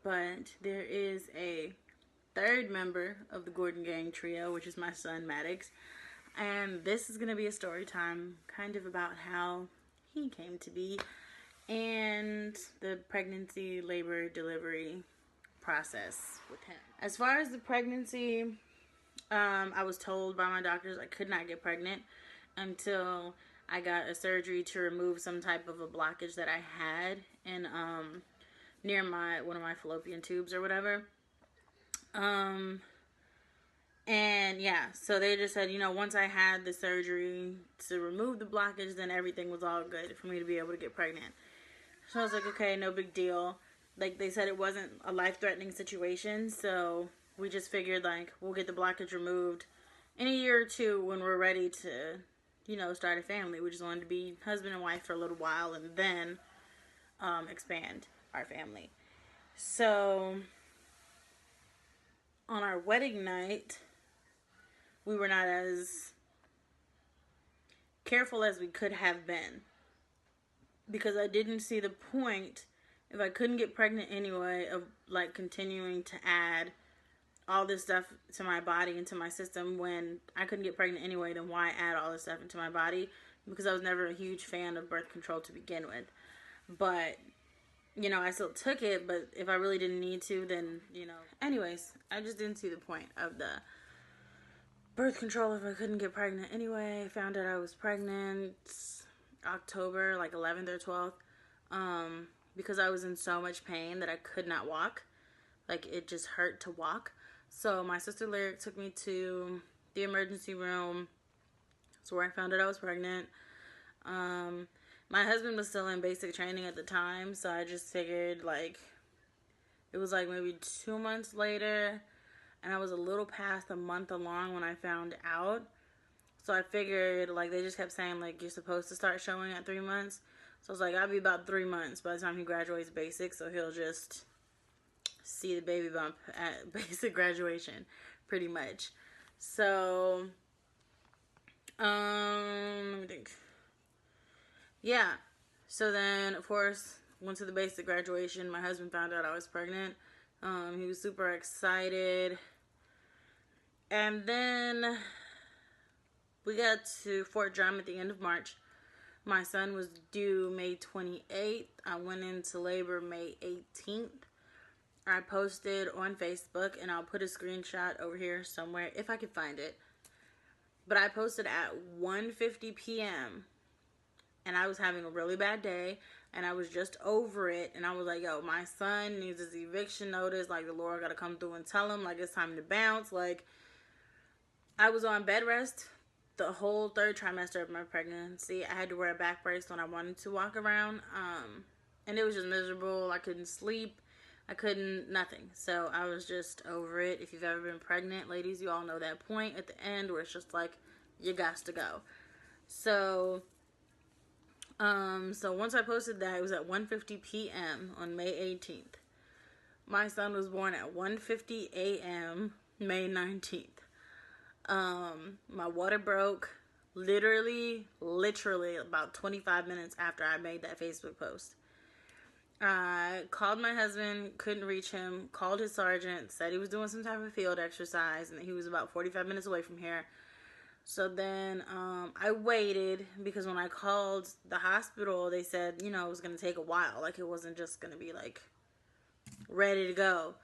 but there is a third member of the Gordon Gang trio, which is my son Maddox. And this is going to be a story time kind of about how he came to be and the pregnancy, labor, delivery process with him. As far as the pregnancy, I was told by my doctors I could not get pregnant until I got a surgery to remove some type of a blockage that I had in near one of my fallopian tubes or whatever. And yeah, so they just said, once I had the surgery to remove the blockage, then everything was all good for me to be able to get pregnant. So I was like, okay, no big deal. Like, they said it wasn't a life-threatening situation, so we just figured, like, we'll get the blockage removed in a year or two when we're ready to, start a family. We just wanted to be husband and wife for a little while and then expand our family. So on our wedding night, we were not as careful as we could have been, because I didn't see the point, if I couldn't get pregnant anyway, of like continuing to add all this stuff to my body and to my system. When I couldn't get pregnant anyway, then why add all this stuff into my body? Because I was never a huge fan of birth control to begin with. But I still took it, but if I really didn't need to, then, Anyways, I just didn't see the point of the birth control if I couldn't get pregnant anyway. I found out I was pregnant October, like 11th or 12th, because I was in so much pain that I could not walk. Like, it just hurt to walk. So my sister Lyric took me to the emergency room. That's where I found out I was pregnant. My husband was still in basic training at the time, so I just figured, like, it was like maybe 2 months later, and I was a little past a month along when I found out. So I figured, like, they just kept saying, like, you're supposed to start showing at 3 months. So I was like, I'll be about 3 months by the time he graduates basic, so he'll just see the baby bump at basic graduation, pretty much. So, let me think. Yeah, so then, of course, went to the basic graduation. My husband found out I was pregnant. He was super excited. And then we got to Fort Drum at the end of March. My son was due May 28th. I went into labor May 18th. I posted on Facebook, and I'll put a screenshot over here somewhere if I can find it. But I posted at 1:50 p.m. and I was having a really bad day, and I was just over it, and I was like, yo, my son needs his eviction notice. Like, the Lord got to come through and tell him, like, it's time to bounce. Like, I was on bed rest the whole third trimester of my pregnancy. I had to wear a back brace when I wanted to walk around, and it was just miserable. I couldn't sleep. I couldn't, nothing. So I was just over it. If you've ever been pregnant, ladies, you all know that point at the end where it's just like, you got to go. So once I posted that, it was at 1:50 p.m. on May 18th. My son was born at 1:50 a.m. May 19th. My water broke literally about 25 minutes after I made that Facebook post. I called my husband, couldn't reach him, called his sergeant, said he was doing some type of field exercise, and that he was about 45 minutes away from here. So then I waited, because when I called the hospital, they said, it was going to take a while. Like, it wasn't just going to be, like, ready to go.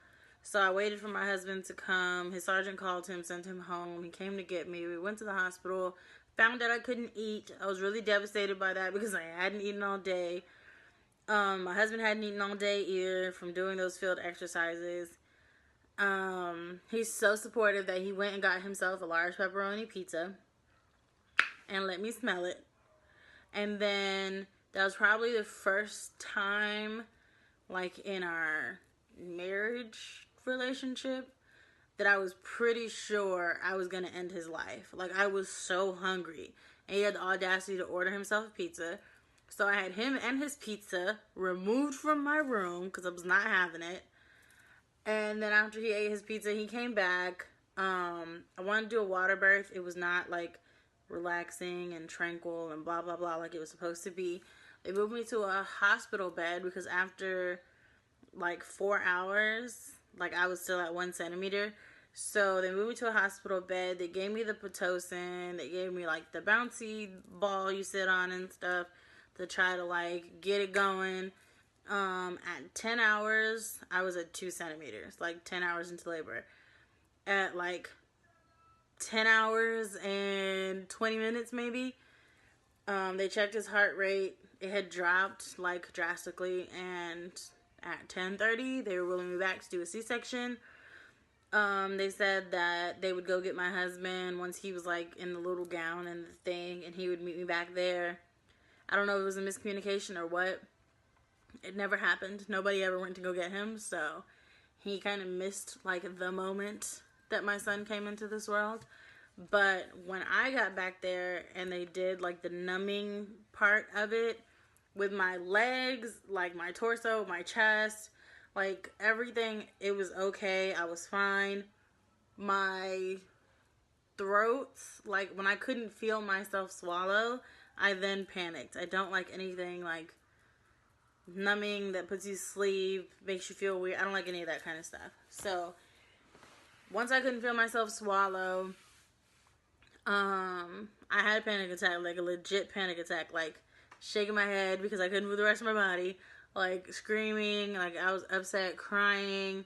So I waited for my husband to come. His sergeant called him, sent him home. He came to get me. We went to the hospital, found out I couldn't eat. I was really devastated by that because I hadn't eaten all day. My husband hadn't eaten all day either from doing those field exercises. He's so supportive that he went and got himself a large pepperoni pizza and let me smell it. And then that was probably the first time, like, in our marriage relationship, that I was pretty sure I was gonna end his life. Like, I was so hungry, and he had the audacity to order himself a pizza. So I had him and his pizza removed from my room because I was not having it. And then after he ate his pizza, he came back. I wanted to do a water birth. It was not, like, relaxing and tranquil and blah, blah, blah like it was supposed to be. They moved me to a hospital bed because after like 4 hours, like I was still at 1 centimeter. So they moved me to a hospital bed. They gave me the Pitocin. They gave me like the bouncy ball you sit on and stuff to try to like get it going. At 10 hours, I was at 2 centimeters, like 10 hours into labor. At like 10 hours and 20 minutes maybe, they checked his heart rate. It had dropped like drastically, and at 10:30 they were willing me back to do a C-section. They said that they would go get my husband once he was like in the little gown and the thing, and he would meet me back there. I don't know if it was a miscommunication or what. It never happened. Nobody ever went to go get him, so he kind of missed like the moment that my son came into this world. But when I got back there and they did like the numbing part of it with my legs, like my torso, my chest, like everything, it was okay. I was fine. My throat, like when I couldn't feel myself swallow, I then panicked. I don't like anything like numbing that puts you to sleep, makes you feel weird. I don't like any of that kind of stuff. So once I couldn't feel myself swallow, I had a panic attack, like a legit panic attack, like shaking my head because I couldn't move the rest of my body, like screaming, like I was upset, crying,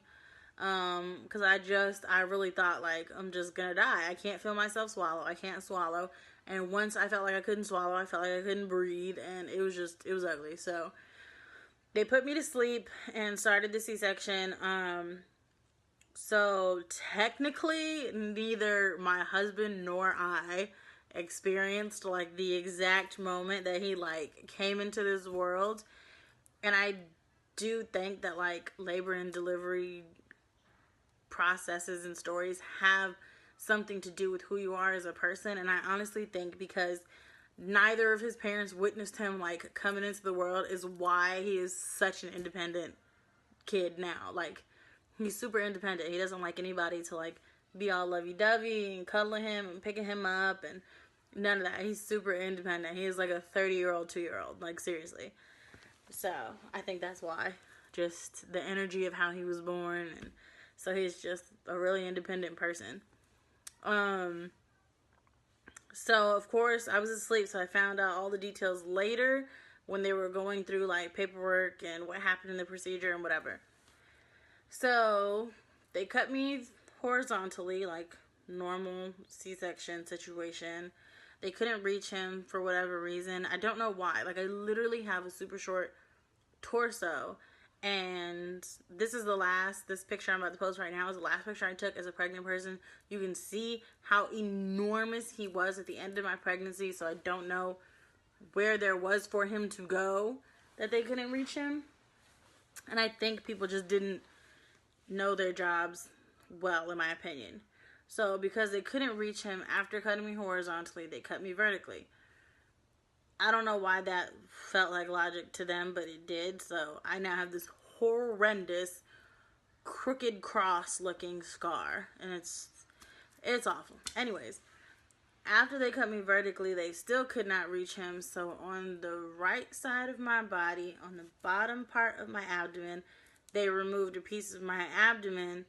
because I really thought like I'm just gonna die. I can't feel myself swallow. I can't swallow. And once I felt like I couldn't swallow, I felt like I couldn't breathe, and it was ugly. So they put me to sleep and started the C-section. So technically, neither my husband nor I experienced like the exact moment that he like came into this world. And I do think that like labor and delivery processes and stories have something to do with who you are as a person. And I honestly think because neither of his parents witnessed him like coming into the world is why he is such an independent kid now. Like, he's super independent. He doesn't like anybody to like be all lovey-dovey and cuddling him and picking him up and none of that. He's super independent. He is like a 30-year-old, 2-year-old. Like, seriously. So, I think that's why. Just the energy of how he was born. And so, he's just a really independent person. So, of course, I was asleep. So, I found out all the details later when they were going through, like, paperwork and what happened in the procedure and whatever. So, they cut me horizontally, like normal C-section situation. They couldn't reach him for whatever reason. I don't know why. Like, I literally have a super short torso. And this picture I'm about to post right now is the last picture I took as a pregnant person. You can see how enormous he was at the end of my pregnancy. So I don't know where there was for him to go that they couldn't reach him. And I think people just didn't know their jobs well, in my opinion. So because they couldn't reach him after cutting me horizontally, they cut me vertically. I don't know why that felt like logic to them, but it did. So I now have this horrendous crooked cross looking scar, and it's awful. Anyways, after they cut me vertically, they still could not reach him. So on the right side of my body, on the bottom part of my abdomen, they removed a piece of my abdomen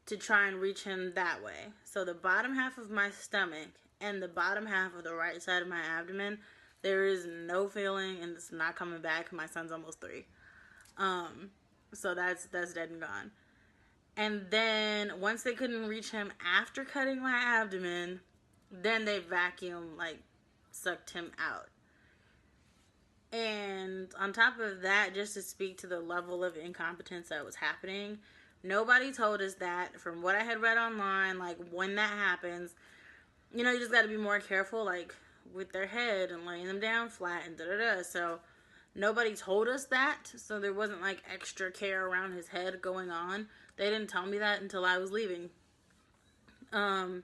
to try and reach him that way. So the bottom half of my stomach and the bottom half of the right side of my abdomen, there is no feeling, and it's not coming back. My son's almost 3. So that's dead and gone. And then once they couldn't reach him after cutting my abdomen, then they sucked him out. And on top of that, just to speak to the level of incompetence that was happening, nobody told us that. From what I had read online, like, when that happens, you just got to be more careful, like, with their head and laying them down flat and da-da-da. So nobody told us that. So there wasn't, like, extra care around his head going on. They didn't tell me that until I was leaving. And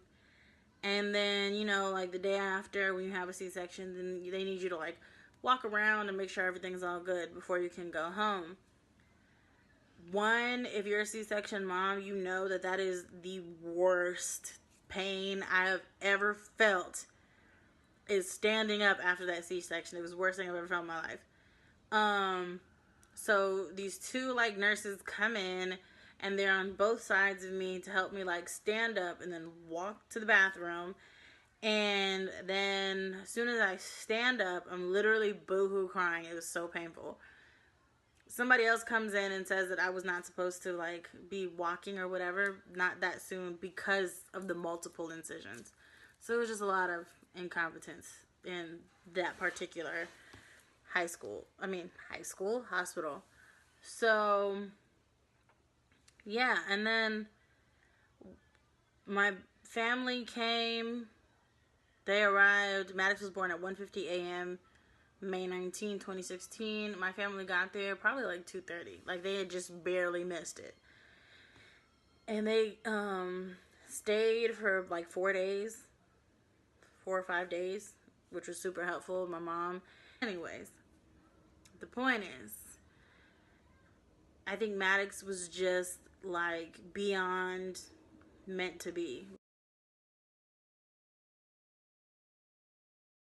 then, like, the day after, when you have a C-section, then they need you to, like, walk around and make sure everything's all good before you can go home. One, if you're a C-section mom, you know that is the worst pain I have ever felt, is standing up after that C-section. It was the worst thing I've ever felt in my life. So these two like nurses come in and they're on both sides of me to help me like stand up and then walk to the bathroom. And then as soon as I stand up, I'm literally boohoo crying. It was so painful. Somebody else comes in and says that I was not supposed to like be walking or whatever, not that soon, because of the multiple incisions. So it was just a lot of incompetence in that particular hospital. So yeah, and then my family came. They arrived. Maddox was born at 1:50 a.m. May 19, 2016. My family got there probably like 2:30. Like they had just barely missed it. And they stayed for like 4 days, 4 or 5 days, which was super helpful. My mom. Anyways, the point is, I think Maddox was just like beyond meant to be.